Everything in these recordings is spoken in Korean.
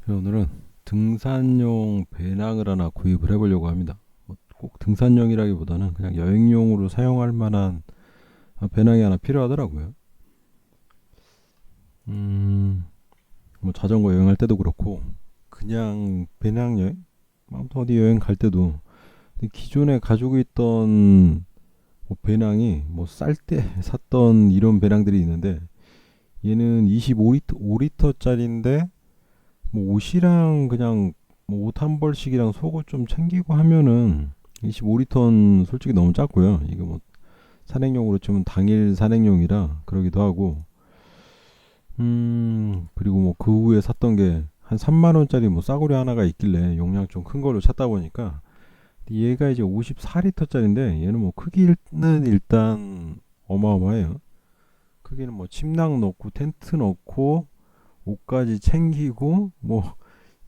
오늘은 등산용 배낭을 하나 구입을 해보려고 합니다. 꼭 등산용이라기보다는 그냥 여행용으로 사용할 만한 배낭이 하나 필요하더라고요. 음, 뭐 자전거 여행할 때도 그렇고 그냥 배낭 여행, 아무튼 어디 여행 갈 때도 기존에 가지고 있던 뭐 배낭이 뭐 쌀 때 샀던 이런 배낭들이 있는데 얘는 25리터, 5리터짜리인데 뭐 옷이랑 그냥 뭐 옷 한 벌씩이랑 속옷 좀 챙기고 하면은 25리터는 솔직히 너무 작고요. 이게 뭐 산행용으로 치면 당일 산행용이라 그러기도 하고 그리고 뭐 그 후에 샀던 게 한 3만 원짜리 뭐 싸구려 하나가 있길래 용량 좀 큰 걸로 찾다 보니까 얘가 이제 54리터짜리인데 얘는 뭐 크기는 일단 어마어마해요. 크기는 뭐 침낭 넣고 텐트 넣고 옷까지 챙기고 뭐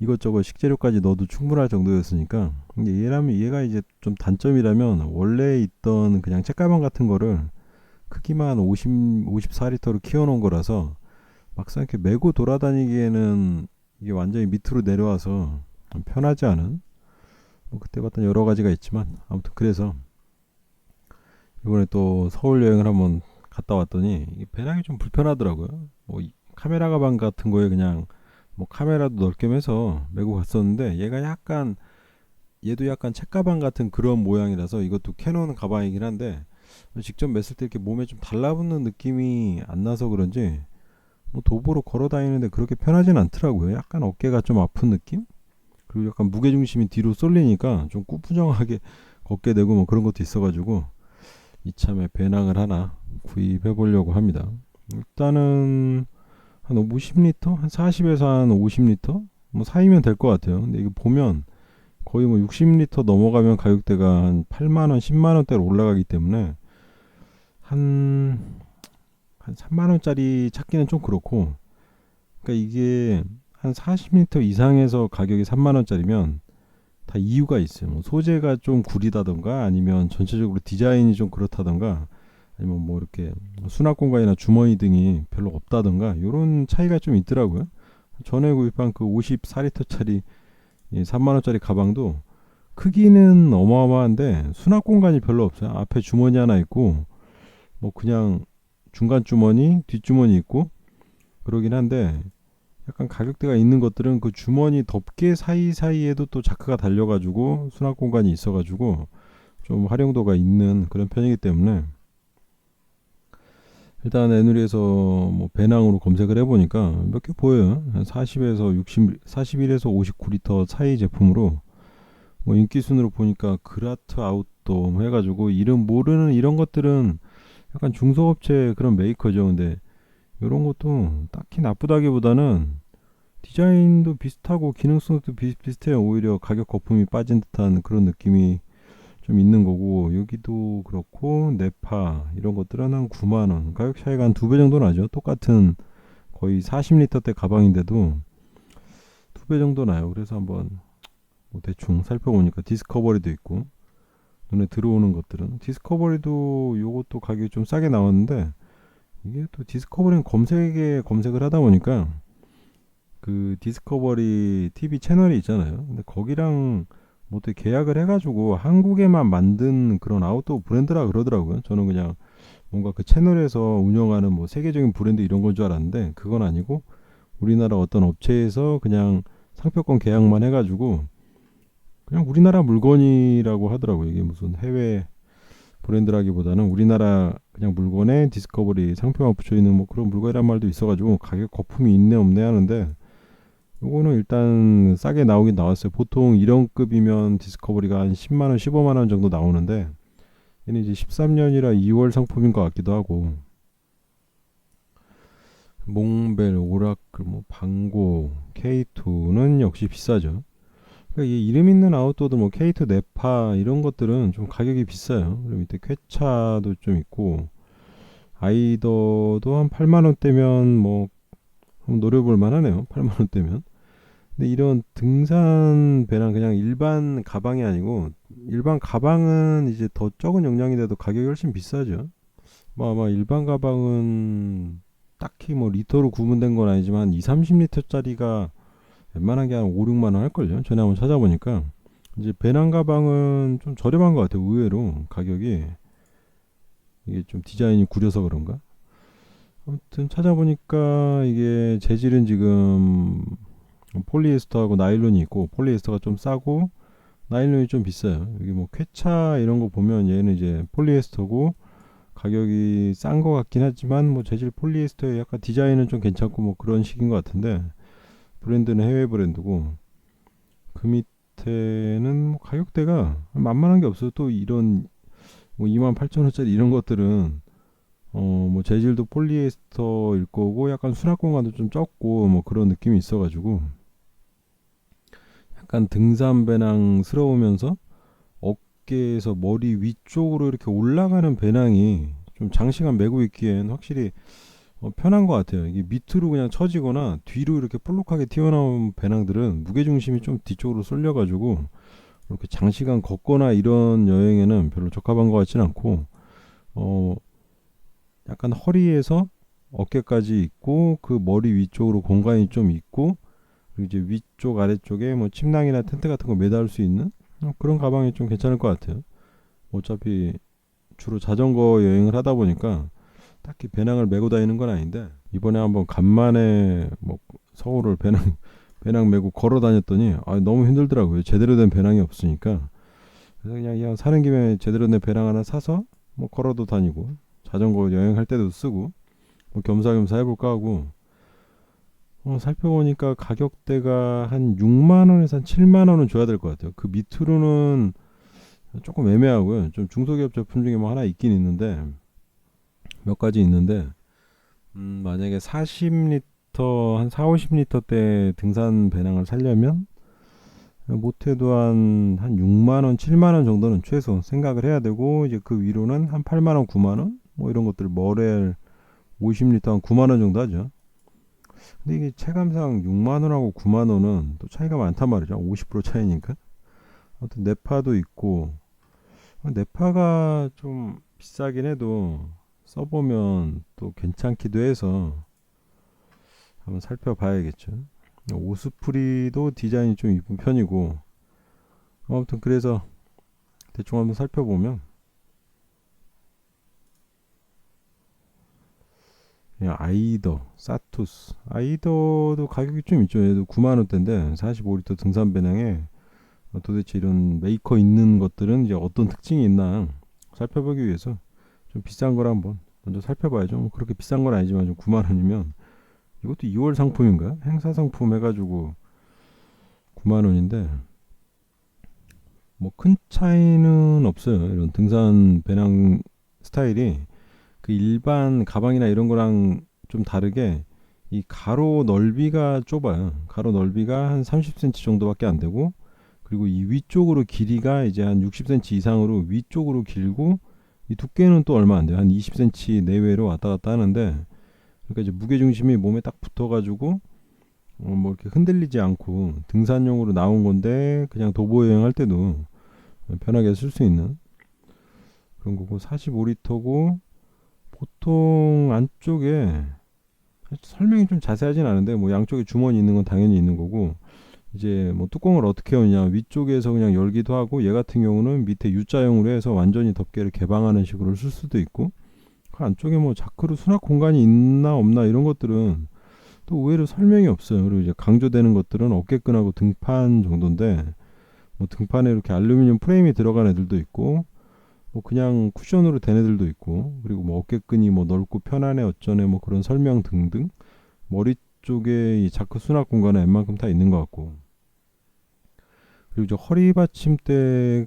이것저것 식재료까지 넣어도 충분할 정도였으니까 근데 얘라면 얘가 이제 좀 단점이라면 원래 있던 그냥 책가방 같은 거를 크기만 54리터로 키워놓은 거라서 막상 이렇게 메고 돌아다니기에는 이게 완전히 밑으로 내려와서 편하지 않은 뭐 그때 봤던 여러 가지가 있지만 아무튼 그래서 이번에 또 서울 여행을 한번 갔다 왔더니 이게 배낭이 좀 불편하더라고요. 뭐 카메라 가방 같은 거에 그냥 뭐 카메라도 넣을 겸 해서 메고 갔었는데 얘도 약간 책가방 같은 그런 모양이라서 이것도 캐논 가방이긴 한데 직접 맸을 때 이렇게 몸에 좀 달라붙는 느낌이 안 나서 그런지 뭐 도보로 걸어 다니는데 그렇게 편하진 않더라고요. 약간 어깨가 좀 아픈 느낌? 그리고 약간 무게중심이 뒤로 쏠리니까 좀 꾸부정하게 걷게 되고 뭐 그런 것도 있어가지고 이참에 배낭을 하나 구입해 보려고 합니다. 일단은 한 50리터? 한 40에서 한 50리터? 뭐 사이면 될 것 같아요. 근데 이거 보면 거의 뭐 60리터 넘어가면 가격대가 한 8만원, 10만원대로 올라가기 때문에 한, 한 3만원짜리 찾기는 좀 그렇고, 그러니까 이게 한 40리터 이상에서 가격이 3만원짜리면 다 이유가 있어요. 뭐 소재가 좀 구리다던가 아니면 전체적으로 디자인이 좀 그렇다던가 아니면 뭐 이렇게 수납 공간이나 주머니 등이 별로 없다던가 이런 차이가 좀 있더라고요. 전에 구입한 그 54리터짜리 3만원짜리 가방도 크기는 어마어마한데 수납 공간이 별로 없어요. 앞에 주머니 하나 있고 뭐 그냥 중간 주머니, 뒷주머니 있고 그러긴 한데 약간 가격대가 있는 것들은 그 주머니 덮개 사이사이에도 또 자크가 달려가지고 수납 공간이 있어가지고 좀 활용도가 있는 그런 편이기 때문에 일단 애누리에서 뭐 배낭으로 검색을 해보니까 몇 개 보여요. 한 40에서 60, 41에서 59리터 사이 제품으로 뭐 인기 순으로 보니까 그라트 아웃도 뭐 해가지고 이름 모르는 이런 것들은 약간 중소업체 그런 메이커죠. 근데 이런 것도 딱히 나쁘다기보다는 디자인도 비슷하고 기능성도 비슷해요. 오히려 가격 거품이 빠진 듯한 그런 느낌이 좀 있는 거고 여기도 그렇고 네파 이런 것들은 한 9만 원 가격 차이가 한 두 배 정도 나죠. 똑같은 거의 40리터대 가방인데도 두 배 정도 나요. 그래서 한번 뭐 대충 살펴보니까 디스커버리도 있고 눈에 들어오는 것들은 디스커버리도 요것도 가격이 좀 싸게 나왔는데 이게 또 디스커버리는 검색에 검색을 하다 보니까 그 디스커버리 TV 채널이 있잖아요. 근데 거기랑 뭐 어떻게 계약을 해가지고 한국에만 만든 그런 아웃도어 브랜드라 그러더라고요. 저는 그냥 뭔가 그 채널에서 운영하는 뭐 세계적인 브랜드 이런 건 줄 알았는데 그건 아니고 우리나라 어떤 업체에서 그냥 상표권 계약만 해가지고 그냥 우리나라 물건이라고 하더라고요. 이게 무슨 해외 브랜드라기보다는 우리나라 그냥 물건에 디스커버리 상표가 붙여 있는 뭐 그런 물건이란 말도 있어가지고 가격 거품이 있네 없네 하는데 요거는 일단 싸게 나오긴 나왔어요. 보통 이런 급이면 디스커버리가 한 10만원, 15만원 정도 나오는데 얘는 이제 13년이라 2월 상품인 것 같기도 하고 몽벨, 오라클, 뭐 방고, K2는 역시 비싸죠. 그러니까 이 이름 있는 아웃도어들 뭐 K2 네파 이런 것들은 좀 가격이 비싸요. 그리고 밑에 쾌차도 좀 있고 아이더도 한 8만 원대면 뭐 한번 노려볼 만하네요. 8만 원대면. 근데 이런 등산 배랑 그냥 일반 가방이 아니고 일반 가방은 이제 더 적은 용량인데도 가격이 훨씬 비싸죠. 뭐 아마 일반 가방은 딱히 뭐 리터로 구분된 건 아니지만 2, 30리터짜리가 웬만한 게 한 5, 6만 원 할걸요. 전에 한번 찾아보니까 이제 배낭 가방은 좀 저렴한 것 같아요. 의외로 가격이 이게 좀 디자인이 구려서 그런가? 아무튼 찾아보니까 이게 재질은 지금 폴리에스터하고 나일론이 있고 폴리에스터가 좀 싸고 나일론이 좀 비싸요. 여기 뭐 쾌차 이런 거 보면 얘는 이제 폴리에스터고 가격이 싼 것 같긴 하지만 뭐 재질 폴리에스터에 약간 디자인은 좀 괜찮고 뭐 그런 식인 것 같은데 브랜드는 해외 브랜드고 그 밑에는 뭐 가격대가 만만한 게 없어요. 또 이런 뭐 28,000원짜리 이런 것들은 뭐 재질도 폴리에스터일 거고 약간 수납 공간도 좀 적고 뭐 그런 느낌이 있어가지고 약간 등산 배낭스러우면서 어깨에서 머리 위쪽으로 이렇게 올라가는 배낭이 좀 장시간 메고 있기엔 확실히 편한 것 같아요. 이게 밑으로 그냥 처지거나 뒤로 이렇게 볼록하게 튀어나온 배낭들은 무게중심이 좀 뒤쪽으로 쏠려가지고 이렇게 장시간 걷거나 이런 여행에는 별로 적합한 것 같지는 않고 어 약간 허리에서 어깨까지 있고 그 머리 위쪽으로 공간이 좀 있고 그리고 이제 위쪽 아래쪽에 뭐 침낭이나 텐트 같은 거 매달 수 있는 그런 가방이 좀 괜찮을 것 같아요. 어차피 주로 자전거 여행을 하다 보니까 딱히 배낭을 메고 다니는 건 아닌데 이번에 한번 간만에 뭐 서울을 배낭 메고 걸어 다녔더니 너무 힘들더라고요. 제대로 된 배낭이 없으니까. 그래서 그냥 사는 김에 제대로 된 배낭 하나 사서 뭐 걸어도 다니고 자전거 여행할 때도 쓰고 뭐 겸사겸사 해볼까 하고 살펴보니까 가격대가 한 6만 원에서 한 7만 원은 줘야 될 것 같아요. 그 밑으로는 조금 애매하고요. 좀 중소기업 제품 중에 뭐 하나 있긴 있는데 몇 가지 있는데 만약에 40리터 한 4, 50리터대 등산 배낭을 살려면 못해도 한 6만 원, 7만 원 정도는 최소 생각을 해야 되고 이제 그 위로는 한 8만 원, 9만 원 뭐 이런 것들 머렐 50리터 한 9만 원 정도 하죠. 근데 이게 체감상 6만 원하고 9만 원은 또 차이가 많단 말이죠. 50% 차이니까. 아무튼 네파도 있고 네파가 좀 비싸긴 해도 써보면 또 괜찮기도 해서 한번 살펴봐야겠죠. 오스프리도 디자인이 좀 이쁜 편이고 아무튼 그래서 대충 한번 살펴보면 아이더, 사투스 아이더도 가격이 좀 있죠. 얘도 9만원대인데 45리터 등산 배낭에 도대체 이런 메이커 있는 것들은 이제 어떤 특징이 있나 살펴보기 위해서 좀 비싼 걸 한번 먼저 살펴봐야죠. 뭐 그렇게 비싼 건 아니지만 좀 9만원이면 이것도 2월 상품인가? 행사 상품 해가지고 9만원인데 뭐 큰 차이는 없어요. 이런 등산 배낭 스타일이 그 일반 가방이나 이런 거랑 좀 다르게 이 가로 넓이가 좁아요. 가로 넓이가 한 30cm 정도밖에 안 되고 그리고 이 위쪽으로 길이가 이제 한 60cm 이상으로 위쪽으로 길고 이 두께는 또 얼마 안 돼요. 한 20cm 내외로 왔다 갔다 하는데 그러니까 이제 무게 중심이 몸에 딱 붙어가지고 뭐 이렇게 흔들리지 않고 등산용으로 나온 건데 그냥 도보 여행할 때도 편하게 쓸 수 있는 그런 거고 45리터고 보통 안쪽에 설명이 좀 자세하진 않은데 뭐 양쪽에 주머니 있는 건 당연히 있는 거고 이제 뭐 뚜껑을 어떻게 여냐 위쪽에서 그냥 열기도 하고 얘 같은 경우는 밑에 U자형으로 해서 완전히 덮개를 개방하는 식으로 쓸 수도 있고 그 안쪽에 뭐 자크로 수납 공간이 있나 없나 이런 것들은 또 의외로 설명이 없어요. 그리고 이제 강조되는 것들은 어깨끈하고 등판 정도인데 뭐 등판에 이렇게 알루미늄 프레임이 들어간 애들도 있고 뭐 그냥 쿠션으로 된 애들도 있고 그리고 뭐 어깨끈이 뭐 넓고 편안해 어쩌네 뭐 그런 설명 등등 머리 쪽에 이 자크 수납 공간은 웬만큼 다 있는 것 같고 그리고 이제 허리 받침대에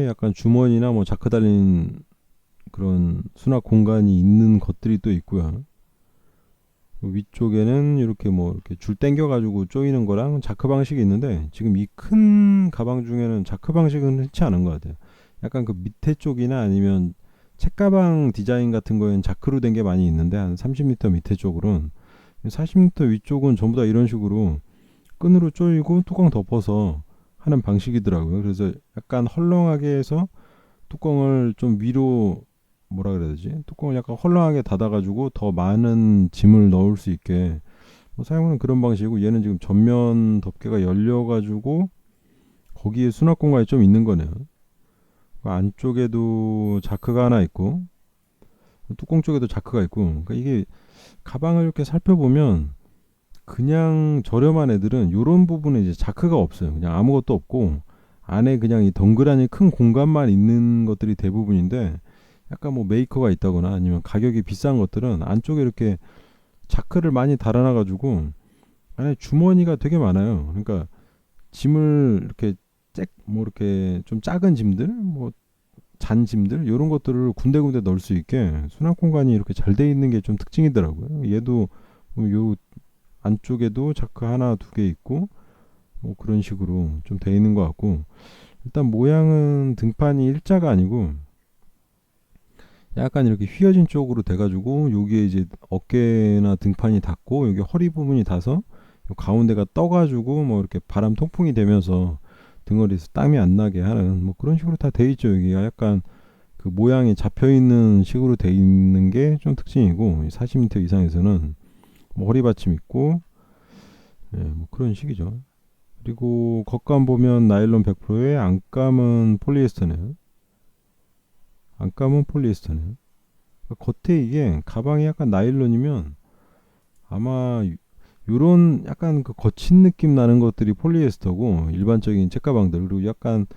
약간 주머니나 뭐 자크 달린 그런 수납 공간이 있는 것들이 또 있고요. 위쪽에는 이렇게 뭐 이렇게 줄 당겨 가지고 조이는 거랑 자크 방식이 있는데 지금 이 큰 가방 중에는 자크 방식은 흔치 않은 것 같아요. 약간 그 밑에 쪽이나 아니면 책가방 디자인 같은 거에는 자크로 된 게 많이 있는데 한 30m 밑에 쪽으로는 40m 위쪽은 전부 다 이런 식으로 끈으로 조이고 뚜껑 덮어서 하는 방식이더라고요. 그래서 약간 헐렁하게 해서 뚜껑을 좀 위로 뭐라 그래야 되지? 뚜껑을 약간 헐렁하게 닫아가지고 더 많은 짐을 넣을 수 있게 사용하는 그런 방식이고, 얘는 지금 전면 덮개가 열려가지고 거기에 수납 공간이 좀 있는 거네요. 안쪽에도 자크가 하나 있고 뚜껑 쪽에도 자크가 있고, 그러니까 이게 가방을 이렇게 살펴보면 그냥 저렴한 애들은 이런 부분에 이제 자크가 없어요. 그냥 아무것도 없고 안에 그냥 이 덩그라니 큰 공간만 있는 것들이 대부분인데, 약간 뭐 메이커가 있다거나 아니면 가격이 비싼 것들은 안쪽에 이렇게 자크를 많이 달아놔가지고 안에 주머니가 되게 많아요. 그러니까 짐을 이렇게 뭐 이렇게 좀 작은 짐들, 뭐 잔 짐들 이런 것들을 군데군데 넣을 수 있게 수납 공간이 이렇게 잘 돼 있는 게 좀 특징이더라고요. 얘도 요 안쪽에도 자크 하나 두 개 있고 뭐 그런 식으로 좀 돼 있는 것 같고, 일단 모양은 등판이 일자가 아니고 약간 이렇게 휘어진 쪽으로 돼가지고 여기에 이제 어깨나 등판이 닿고 여기 허리 부분이 닿아서 요 가운데가 떠가지고 뭐 이렇게 바람 통풍이 되면서 등허리에서 땀이 안 나게 하는 뭐 그런 식으로 다 돼 있죠. 여기가 약간 그 모양이 잡혀 있는 식으로 돼 있는 게 좀 특징이고, 40m 이상에서는 뭐 허리 받침 있고, 예, 뭐 그런 식이죠. 그리고 겉감 보면 나일론 100%에 안감은 폴리에스터네요. 안감은 폴리에스터네요. 그러니까 겉에 이게 가방이 약간 나일론이면 아마 요런 약간 그 거친 느낌 나는 것들이 폴리에스터고, 일반적인 책가방들, 그리고 약간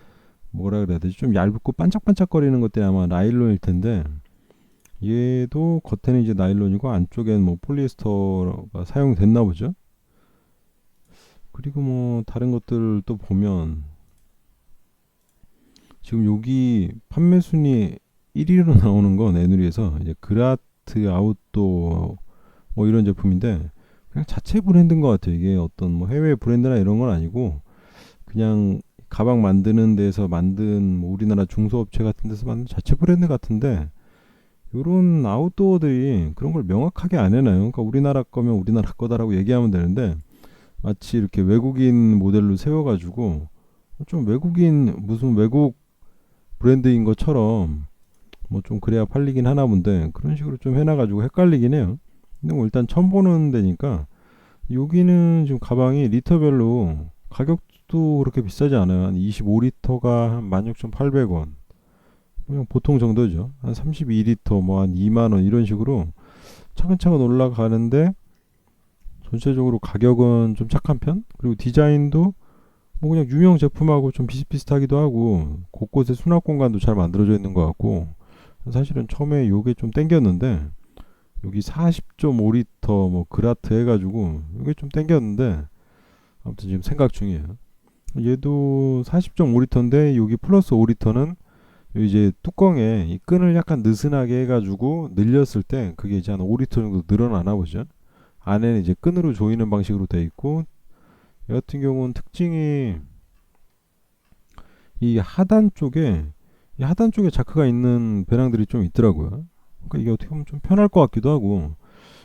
뭐라 그래야 되지, 좀 얇고 반짝반짝거리는 것들이 아마 나일론일 텐데, 얘도 겉에는 이제 나일론이고 안쪽엔 뭐 폴리에스터가 사용됐나 보죠. 그리고 뭐 다른 것들 또 보면 지금 여기 판매 순위 1위로 나오는 건 에누리에서 이제 그라트 아웃도어 뭐 이런 제품인데, 그냥 자체 브랜드인 것 같아요. 이게 어떤 뭐 해외 브랜드나 이런 건 아니고 그냥 가방 만드는 데서 만든 뭐 우리나라 중소업체 같은 데서 만든 자체 브랜드 같은데, 요런 아웃도어들이 그런 걸 명확하게 안 해놔요. 그러니까 우리나라 거면 우리나라 거다라고 얘기하면 되는데 마치 이렇게 외국인 모델로 세워가지고 좀 외국인 무슨 외국 브랜드인 것처럼 뭐 좀 그래야 팔리긴 하나 본데, 그런 식으로 좀 해놔가지고 헷갈리긴 해요. 근데 뭐 일단 처음 보는 데니까. 여기는 지금 가방이 리터별로 가격도 그렇게 비싸지 않아요. 한 25리터가 한 16,800원. 그냥 보통 정도죠. 한 32리터 뭐 한 2만원 이런 식으로 차근차근 올라가는데, 전체적으로 가격은 좀 착한 편? 그리고 디자인도 뭐 그냥 유명 제품하고 좀 비슷비슷하기도 하고 곳곳에 수납 공간도 잘 만들어져 있는 것 같고, 사실은 처음에 요게 좀 땡겼는데, 여기 40.5리터 뭐 그라트 해가지고 이게 좀 땡겼는데, 아무튼 지금 생각 중이에요. 얘도 40.5리터인데 여기 플러스 5리터는 이제 뚜껑에 이 끈을 약간 느슨하게 해가지고 늘렸을 때 그게 이제 한 5리터 정도 늘어나나 보죠. 안에는 이제 끈으로 조이는 방식으로 돼 있고, 이 같은 경우는 특징이 이 하단 쪽에 자크가 있는 배낭들이 좀 있더라고요. 그러니까 이게 어떻게 보면 좀 편할 것 같기도 하고,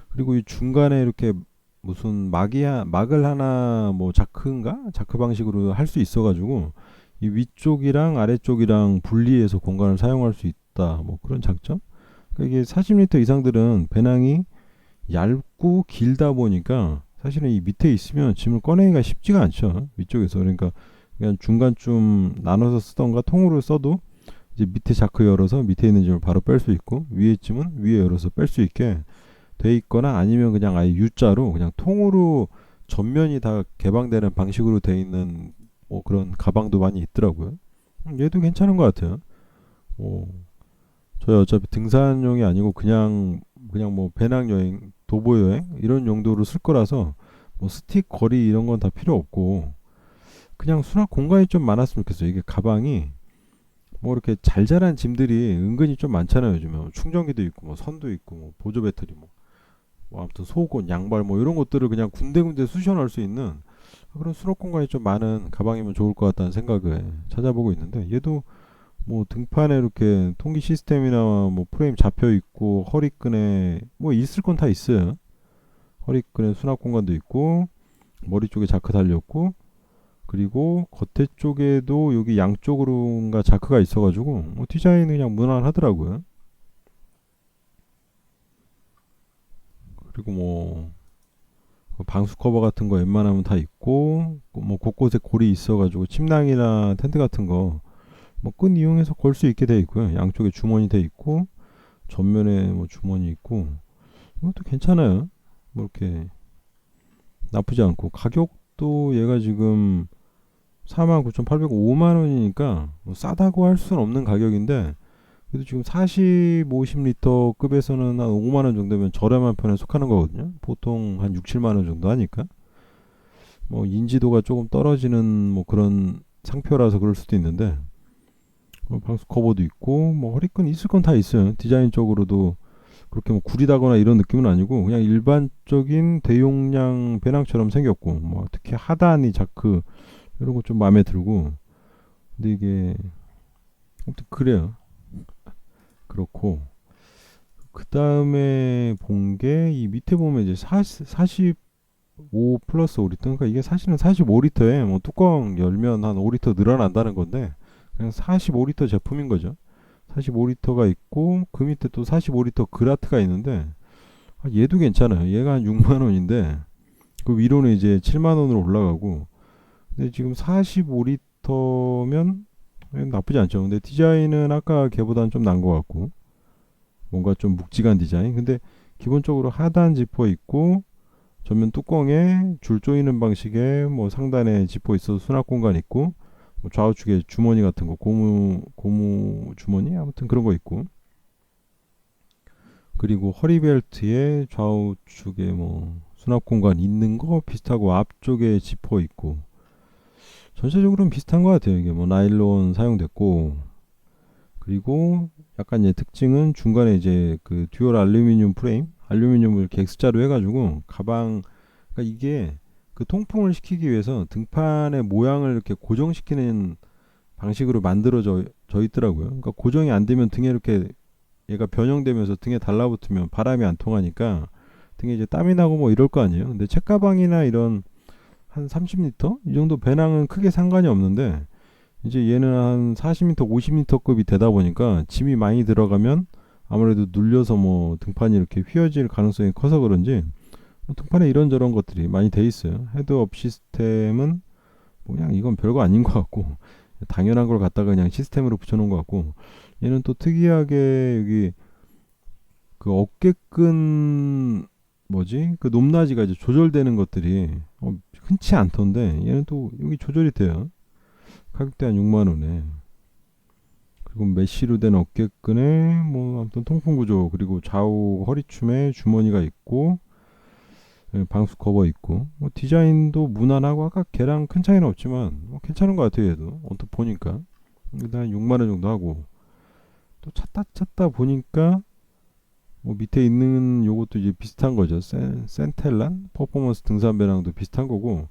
그리고 이 중간에 이렇게 무슨 막을 하나 뭐 자크 방식으로 할 수 있어가지고 이 위쪽이랑 아래쪽이랑 분리해서 공간을 사용할 수 있다, 뭐 그런 장점. 그러니까 이게 40리터 이상들은 배낭이 얇고 길다 보니까 사실은 이 밑에 있으면 짐을 꺼내기가 쉽지가 않죠, 위쪽에서. 그러니까 그냥 중간쯤 나눠서 쓰던가 통으로 써도 이제 밑에 자크 열어서 밑에 있는 짐을 바로 뺄 수 있고, 위에 짐은 위에 열어서 뺄 수 있게 돼 있거나, 아니면 그냥 아예 U자로 그냥 통으로 전면이 다 개방되는 방식으로 돼 있는 뭐 그런 가방도 많이 있더라고요. 얘도 괜찮은 것 같아요. 뭐 저희 어차피 등산용이 아니고 그냥 뭐 배낭여행, 도보여행 이런 용도로 쓸 거라서 뭐 스틱 거리 이런 건 다 필요 없고, 그냥 수납 공간이 좀 많았으면 좋겠어요. 이게 가방이 뭐 이렇게 잘 자란 짐들이 은근히 좀 많잖아요. 요즘에 뭐 충전기도 있고 뭐 선도 있고 뭐 보조 배터리 뭐 아무튼 속옷, 양말 뭐 이런 것들을 그냥 군데군데 쑤셔 넣을 수 있는 그런 수납 공간이 좀 많은 가방이면 좋을 것 같다는 생각을 찾아보고 있는데, 얘도 뭐 등판에 이렇게 통기 시스템이나 뭐 프레임 잡혀 있고 허리끈에 뭐 있을 건 다 있어요. 허리끈에 수납 공간도 있고 머리 쪽에 자크 달렸고, 그리고 겉에 쪽에도 여기 양쪽으로가 자크가 있어가지고 뭐 디자인은 그냥 무난하더라고요. 그리고 뭐 방수 커버 같은 거 웬만하면 다 있고, 뭐 곳곳에 골이 있어가지고 침낭이나 텐트 같은 거 뭐 끈 이용해서 걸 수 있게 돼 있고요. 양쪽에 주머니 돼 있고, 전면에 뭐 주머니 있고, 이것도 괜찮아요. 뭐 이렇게 나쁘지 않고, 가격도 얘가 지금 49,800, 5만 원이니까 뭐 싸다고 할 수는 없는 가격인데, 그래도 지금 40, 50리터 급에서는 한 5만 원 정도면 저렴한 편에 속하는 거거든요. 보통 한 6, 7만 원 정도 하니까. 뭐 인지도가 조금 떨어지는 뭐 그런 상표라서 그럴 수도 있는데, 방수 커버도 있고 뭐 허리끈 있을 건 다 있어요. 디자인적으로도 그렇게 뭐 구리다거나 이런 느낌은 아니고 그냥 일반적인 대용량 배낭처럼 생겼고, 뭐 특히 하단이 자크 이런 거 좀 마음에 들고. 근데 이게 아무튼 그래요. 그렇고, 그 다음에 본 게 이 밑에 보면 이제 45 플러스 5리터, 그러니까 이게 사실은 45리터에 뭐 뚜껑 열면 한 5리터 늘어난다는 건데, 그냥 45리터 제품인 거죠. 45리터가 있고 그 밑에 또 45리터 그라트가 있는데, 얘도 괜찮아요. 얘가 한 6만 원인데 그 위로는 이제 7만 원으로 올라가고. 근데 지금 45리터면 나쁘지 않죠. 근데 디자인은 아까 걔보다는 좀 난 것 같고, 뭔가 좀 묵직한 디자인. 근데 기본적으로 하단 지퍼 있고, 전면 뚜껑에 줄 조이는 방식의 뭐 상단에 지퍼 있어서 수납 공간 있고, 뭐 좌우측에 주머니 같은 거, 고무 주머니 아무튼 그런 거 있고, 그리고 허리벨트에 좌우측에 뭐 수납 공간 있는 거 비슷하고, 앞쪽에 지퍼 있고, 전체적으로는 비슷한 것 같아요. 이게 뭐 나일론 사용됐고, 그리고 약간 얘 특징은 중간에 이제 그 듀얼 알루미늄 프레임, 알루미늄을 이렇게 X자로 해가지고 가방, 그러니까 이게 그 통풍을 시키기 위해서 등판의 모양을 이렇게 고정시키는 방식으로 만들어져 있더라고요. 그러니까 고정이 안 되면 등에 이렇게 얘가 변형되면서 등에 달라붙으면 바람이 안 통하니까 등에 이제 땀이 나고 뭐 이럴 거 아니에요. 근데 책가방이나 이런 한 30리터 이 정도 배낭은 크게 상관이 없는데, 이제 얘는 한 40m, 50m급이 되다 보니까 짐이 많이 들어가면 아무래도 눌려서 뭐 등판이 이렇게 휘어질 가능성이 커서 그런지 뭐 등판에 이런저런 것들이 많이 돼 있어요. 헤드업 시스템은 뭐 그냥 이건 별거 아닌 것 같고, 당연한 걸 갖다가 그냥 시스템으로 붙여놓은 것 같고, 얘는 또 특이하게 여기 그 어깨끈 뭐지 그 높낮이가 이제 조절되는 것들이 흔치 않던데, 얘는 또 여기 조절이 돼요. 가격대 한 6만 원에. 그리고 메쉬로 된 어깨끈에 뭐 아무튼 통풍 구조, 그리고 좌우 허리춤에 주머니가 있고, 방수 커버 있고, 뭐 디자인도 무난하고 아까 걔랑 큰 차이는 없지만 뭐 괜찮은 것 같아요. 얘도 언뜻 보니까. 근데 한 6만 원 정도 하고, 또 찾다 보니까 뭐 밑에 있는 요것도 이제 비슷한 거죠. 센텔란 퍼포먼스 등산 배낭도 비슷한 거고,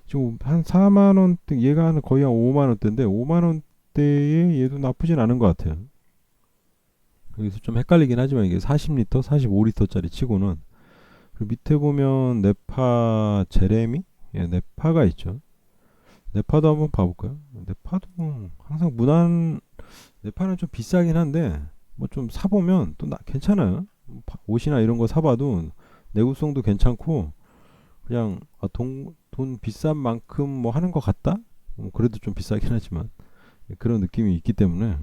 지금 한 4만 원대, 얘가 한 거의 한 5만 원대인데 5만 원대에 얘도 나쁘진 않은 것 같아요. 여기서 좀 헷갈리긴 하지만 이게 40리터, 45리터짜리 치고는. 그 밑에 보면 네파 제레미, 예, 네파가 있죠. 네파도 한번 봐볼까요? 네파도 항상 무난, 네파는 좀 비싸긴 한데 뭐 좀 사보면 또 괜찮아요. 옷이나 이런 거 사봐도 내구성도 괜찮고, 그냥 돈 비싼 만큼 뭐 하는 것 같다? 그래도 좀 비싸긴 하지만 그런 느낌이 있기 때문에.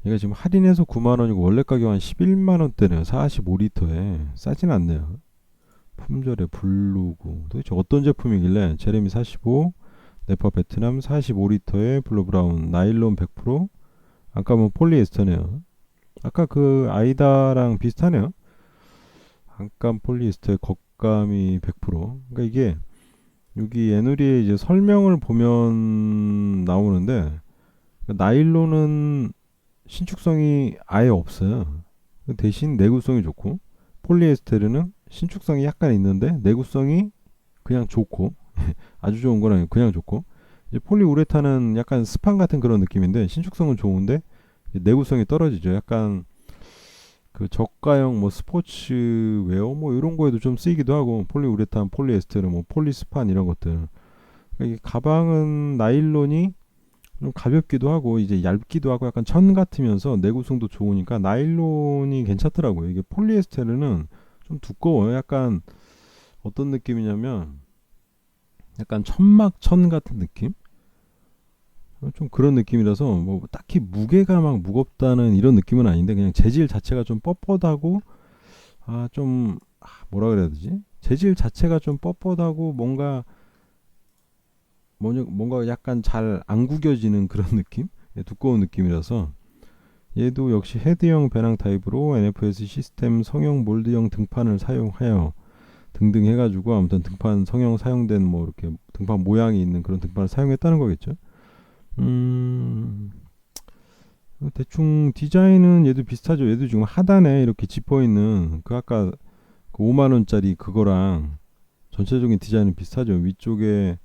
얘가 지금 할인해서 9만 원이고 원래 가격 한 11만 원대네요. 45리터에 싸진 않네요. 품절에 블루고, 도대체 어떤 제품이길래 제레미 45, 네파 베트남 45리터에 블루 브라운 나일론 100%, 아까 뭐 폴리에스터네요. 아까 그 아이다랑 비슷하네요. 안감 폴리에스터의 겉감이 100%. 그러니까 이게 여기 에누리에 이제 설명을 보면 나오는데, 나일론은 신축성이 아예 없어요. 대신 내구성이 좋고, 폴리에스테르는 신축성이 약간 있는데 내구성이 그냥 좋고 아주 좋은 거랑 그냥 좋고, 이제 폴리우레탄은 약간 스판 같은 그런 느낌인데 신축성은 좋은데 내구성이 떨어지죠. 약간 그 저가형 뭐 스포츠웨어 뭐 이런 거에도 좀 쓰이기도 하고, 폴리우레탄, 폴리에스테르, 뭐 폴리스판 이런 것들. 그러니까 이 가방은 나일론이 좀 가볍기도 하고 이제 얇기도 하고 약간 천 같으면서 내구성도 좋으니까 나일론이 괜찮더라고요. 이게 폴리에스테르는 좀 두꺼워요. 약간 어떤 느낌이냐면 약간 천막천 같은 느낌? 좀 그런 느낌이라서 뭐 딱히 무게가 막 무겁다는 이런 느낌은 아닌데 그냥 재질 자체가 좀 뻣뻣하고 좀 뭐라 그래야 되지? 재질 자체가 좀 뻣뻣하고 뭔가 약간 잘 안 구겨지는 그런 느낌? 두꺼운 느낌이라서 얘도 역시 헤드형 배낭 타입으로 NFS 시스템 성형 몰드형 등판을 사용하여 등등 해가지고 아무튼 등판 성형 사용된 뭐 이렇게 등판 모양이 있는 그런 등판을 사용했다는 거겠죠. 음, 대충 디자인은 얘도 비슷하죠. 얘도 지금 하단에 이렇게 지퍼 있는 그 아까 그 5만 원짜리 그거랑 전체적인 디자인은 비슷하죠. 위쪽에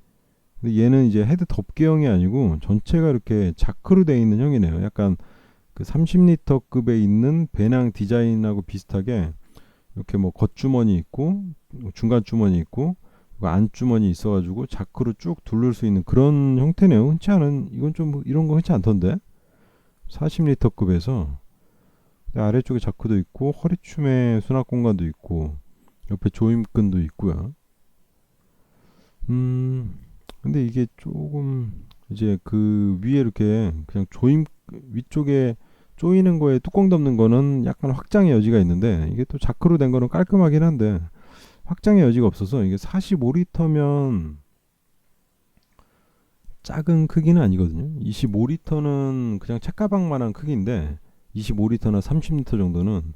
근데 얘는 이제 헤드 덮개형이 아니고 전체가 이렇게 자크로 되어 있는 형이네요. 약간 그 30리터급에 있는 배낭 디자인하고 비슷하게 이렇게 뭐 겉주머니 있고 중간 주머니 있고 안 주머니 있어가지고 자크로 쭉 둘를 수 있는 그런 형태네요. 흔치 않은 이건 좀 이런 거 흔치 않던데 40리터급에서 아래쪽에 자크도 있고 허리춤에 수납 공간도 있고 옆에 조임끈도 있고요. 근데 이게 조금 이제 그 위에 이렇게 그냥 조임 위쪽에 조이는 거에 뚜껑 덮는 거는 약간 확장의 여지가 있는데 이게 또 자크로 된 거는 깔끔하긴 한데 확장의 여지가 없어서 이게 45리터면 작은 크기는 아니거든요. 25리터는 그냥 책가방만한 크기인데 25리터나 30리터 정도는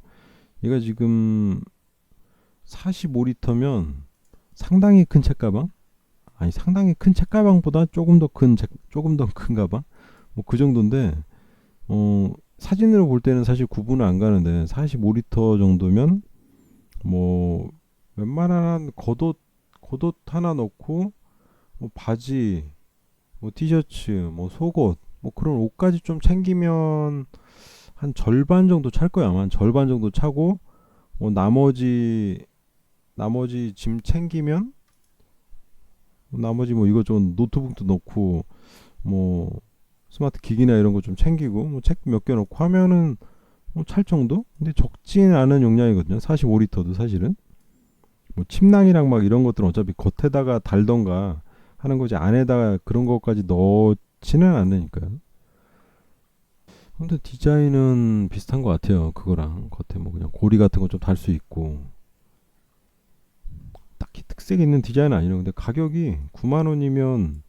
얘가 지금 45리터면 상당히 큰 책가방? 아니 상당히 큰 책가방보다 조금 더 큰 가방? 뭐 그 정도인데 사진으로 볼 때는 사실 구분은 안 가는데 45리터 정도면 뭐 웬만한 겉옷 하나 넣고 뭐 바지 뭐 티셔츠 뭐 속옷 뭐 그런 옷까지 좀 챙기면 한 절반 정도 찰 거야 아마 한 절반 정도 차고 뭐 나머지 짐 챙기면 나머지 뭐 이것저것 노트북도 넣고 뭐 스마트 기기나 이런 거 좀 챙기고 뭐 책 몇 개 넣고 하면은 뭐 찰 정도? 근데 적지는 않은 용량이거든요. 45리터도 사실은. 뭐 침낭이랑 막 이런 것들은 어차피 겉에다가 달던가 하는 거지 안에다가 그런 것까지 넣지는 않으니까요. 근데 디자인은 비슷한 것 같아요. 그거랑 겉에 뭐 그냥 고리 같은 거 좀 달 수 있고 딱히 특색 있는 디자인은 아니에요. 근데 가격이 9만 원이면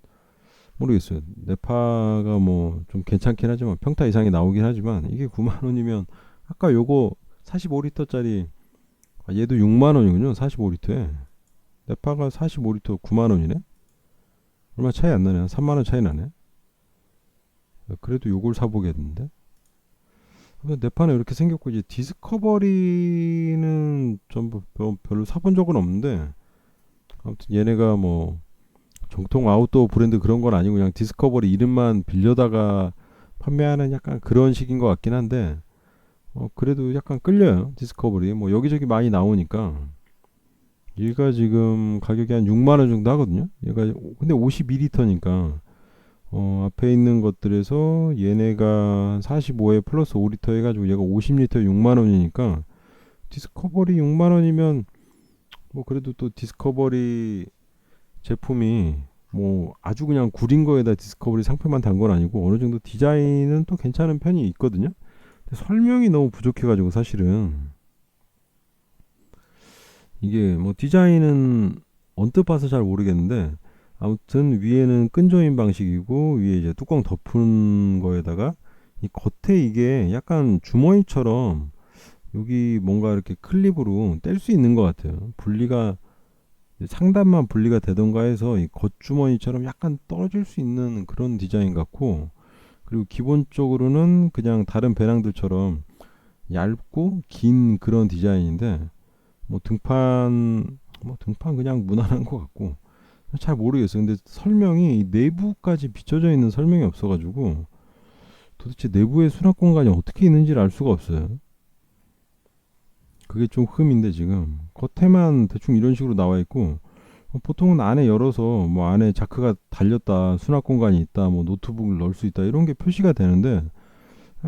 모르겠어요. 네파가 뭐 좀 괜찮긴 하지만 평타 이상이 나오긴 하지만 이게 9만 원이면 아까 요거 45리터짜리 얘도 6만 원이군요. 45리터에 네파가 45리터 9만 원이네. 얼마 차이 안 나네. 한 3만 원 차이 나네. 그래도 요걸 사보겠는데. 네파는 이렇게 생겼고 이제 디스커버리는 전부 별로 사본 적은 없는데 아무튼 얘네가 뭐 정통 아웃도어 브랜드 그런 건 아니고 그냥 디스커버리 이름만 빌려다가 판매하는 약간 그런 식인 것 같긴 한데 그래도 약간 끌려요. 디스커버리 뭐 여기저기 많이 나오니까 얘가 지금 가격이 한 6만 원 정도 하거든요. 얘가 근데 52리터니까 앞에 있는 것들에서 얘네가 45에 플러스 5리터 해가지고 얘가 50리터 6만 원이니까 디스커버리 6만 원이면 뭐 그래도 또 디스커버리 제품이 뭐 아주 그냥 구린 거에다 디스커버리 상표만 단 건 아니고 어느 정도 디자인은 또 괜찮은 편이 있거든요. 근데 설명이 너무 부족해가지고 사실은 이게 뭐 디자인은 언뜻 봐서 잘 모르겠는데 아무튼 위에는 끈조임 방식이고 위에 이제 뚜껑 덮은 거에다가 이 겉에 이게 약간 주머니처럼 여기 뭔가 이렇게 클립으로 뗄 수 있는 것 같아요. 분리가 상단만 분리가 되던가 해서 이 겉주머니처럼 약간 떨어질 수 있는 그런 디자인 같고 그리고 기본적으로는 그냥 다른 배낭들처럼 얇고 긴 그런 디자인인데 뭐 등판 그냥 무난한 것 같고 잘 모르겠어요. 근데 설명이 내부까지 비춰져 있는 설명이 없어가지고 도대체 내부의 수납 공간이 어떻게 있는지를 알 수가 없어요. 그게 좀 흠인데 지금 겉에만 대충 이런 식으로 나와 있고 보통은 안에 열어서 뭐 안에 자크가 달렸다 수납 공간이 있다 뭐 노트북을 넣을 수 있다 이런 게 표시가 되는데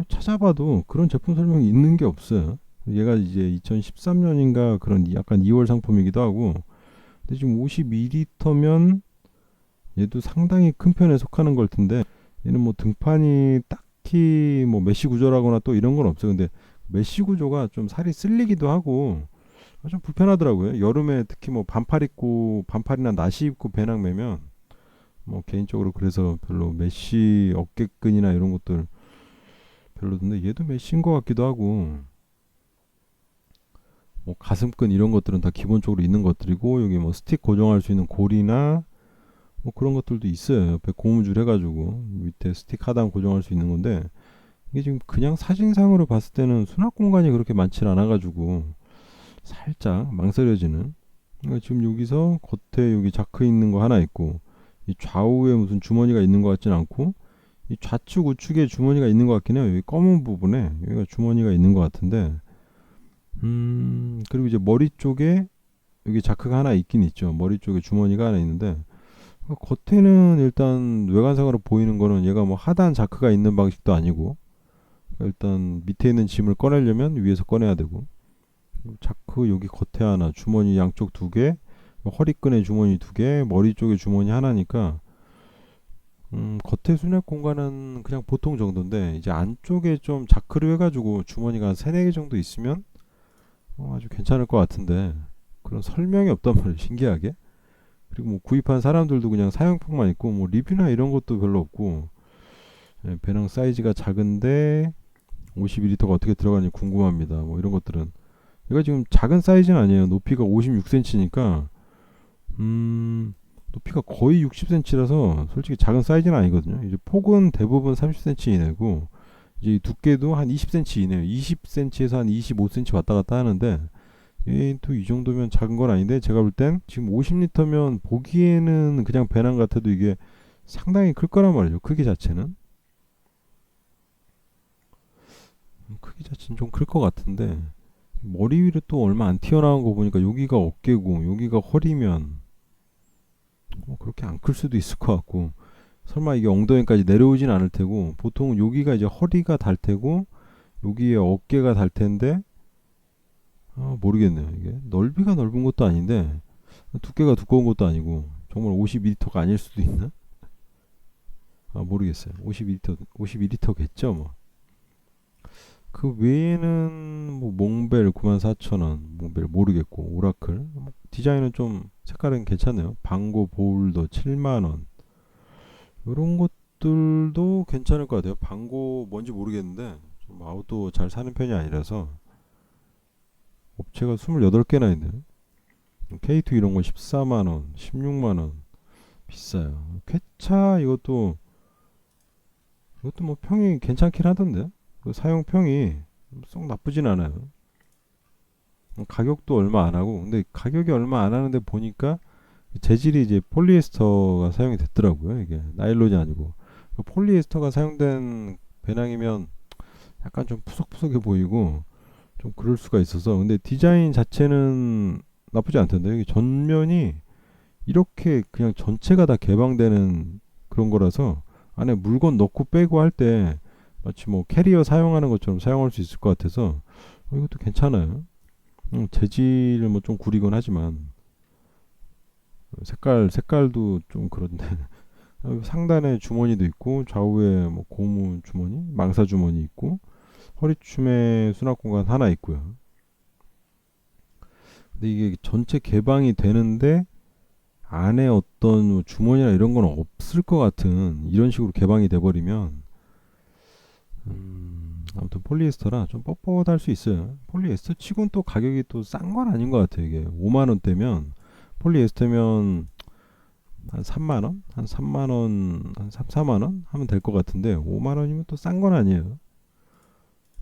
찾아봐도 그런 제품 설명이 있는 게 없어요. 얘가 이제 2013년인가 그런 약간 2월 상품이기도 하고 근데 지금 52리터면 얘도 상당히 큰 편에 속하는 걸 텐데, 얘는 뭐 등판이 딱히 뭐 메쉬 구조라거나 또 이런 건 없어요. 근데 메쉬 구조가 좀 살이 쓸리기도 하고 좀 불편하더라고요. 여름에 특히 뭐 반팔 입고 반팔이나 나시 입고 배낭 매면 뭐 개인적으로 그래서 별로 메쉬 어깨끈이나 이런 것들 별로던데, 얘도 메쉬인 것 같기도 하고, 뭐 가슴끈 이런 것들은 다 기본적으로 있는 것들이고, 여기 뭐 스틱 고정할 수 있는 고리나 뭐 그런 것들도 있어요. 옆에 고무줄 해가지고 밑에 스틱 하단 고정할 수 있는 건데, 이게 지금 그냥 사진상으로 봤을 때는 수납 공간이 그렇게 많지 않아가지고 살짝 망설여지는. 그러니까 지금 여기서 겉에 여기 자크 있는 거 하나 있고, 이 좌우에 무슨 주머니가 있는 것 같진 않고, 이 좌측 우측에 주머니가 있는 것 같긴 해요. 여기 검은 부분에 여기가 주머니가 있는 것 같은데, 그리고 이제 머리 쪽에 여기 자크가 하나 있긴 있죠. 머리 쪽에 주머니가 하나 있는데, 겉에는 일단 외관상으로 보이는 거는 얘가 뭐 하단 자크가 있는 방식도 아니고, 일단 밑에 있는 짐을 꺼내려면 위에서 꺼내야 되고, 자크 여기 겉에 하나, 주머니 양쪽 두 개, 허리끈에 주머니 두 개, 머리 쪽에 주머니 하나니까, 겉에 수납 공간은 그냥 보통 정도인데, 이제 안쪽에 좀 자크를 해가지고 주머니가 한 3, 4개 정도 있으면 아주 괜찮을 것 같은데, 그런 설명이 없단 말이에요, 신기하게. 그리고 뭐 구입한 사람들도 그냥 사용평만 있고, 뭐 리뷰나 이런 것도 별로 없고, 예, 배낭 사이즈가 작은데 52리터가 어떻게 들어가는지 궁금합니다. 뭐 이런 것들은. 얘가 지금 작은 사이즈는 아니에요. 높이가 56cm니까, 높이가 거의 60cm라서 솔직히 작은 사이즈는 아니거든요. 이제 폭은 대부분 30cm 이내고, 이제 두께도 한 20cm 이내요. 20cm에서 한 25cm 왔다 갔다 하는데, 또 이 정도면 작은 건 아닌데, 제가 볼 땐 지금 50리터면 보기에는 그냥 배낭 같아도 이게 상당히 클 거란 말이죠. 크기 자체는. 크기 자체는 좀 클 것 같은데, 머리 위로 또 얼마 안 튀어나온 거 보니까 여기가 어깨고 여기가 허리면 뭐 그렇게 안 클 수도 있을 것 같고, 설마 이게 엉덩이까지 내려오진 않을 테고, 보통 여기가 이제 허리가 달 테고 여기에 어깨가 달 텐데, 모르겠네요. 이게 넓이가 넓은 것도 아닌데 두께가 두꺼운 것도 아니고, 정말 52리터가 아닐 수도 있나? 모르겠어요. 52리터 52리터겠죠 뭐. 그 외에는 뭐 몽벨 94,000원, 몽벨 모르겠고, 오라클 디자인은 좀 색깔은 괜찮네요. 방고 보울더 7만원, 이런 것들도 괜찮을 것 같아요. 방고 뭔지 모르겠는데 좀 아웃도어 잘 사는 편이 아니라서. 업체가 28개나 있네요. K2 이런 거 14만원, 16만원, 비싸요. 쾌차 이것도 뭐 평이 괜찮긴 하던데, 그 사용평이 썩 나쁘진 않아요. 가격도 얼마 안 하고, 근데 가격이 얼마 안 하는데 보니까 재질이 이제 폴리에스터가 사용이 됐더라고요. 이게 나일론이 아니고. 폴리에스터가 사용된 배낭이면 약간 좀 푸석푸석해 보이고 좀 그럴 수가 있어서. 근데 디자인 자체는 나쁘지 않던데, 이게 전면이 이렇게 그냥 전체가 다 개방되는 그런 거라서 안에 물건 넣고 빼고 할 때 마치 뭐 캐리어 사용하는 것처럼 사용할 수 있을 것 같아서 이것도 괜찮아요. 재질을 뭐 좀 구리곤 하지만 색깔도 좀 그런데, 상단에 주머니도 있고 좌우에 뭐 고무 주머니, 망사 주머니 있고, 허리춤에 수납 공간 하나 있고요. 근데 이게 전체 개방이 되는데 안에 어떤 뭐 주머니나 이런 건 없을 것 같은 이런 식으로 개방이 돼버리면, 아무튼 폴리에스터라 좀 뻣뻣할 수 있어요. 폴리에스터 치곤 또 가격이 또 싼 건 아닌 것 같아요. 이게 5만 원대면, 폴리에스터면 한 3만 원, 한 3만 원, 한 3, 4만 원 하면 될 것 같은데, 5만 원이면 또 싼 건 아니에요.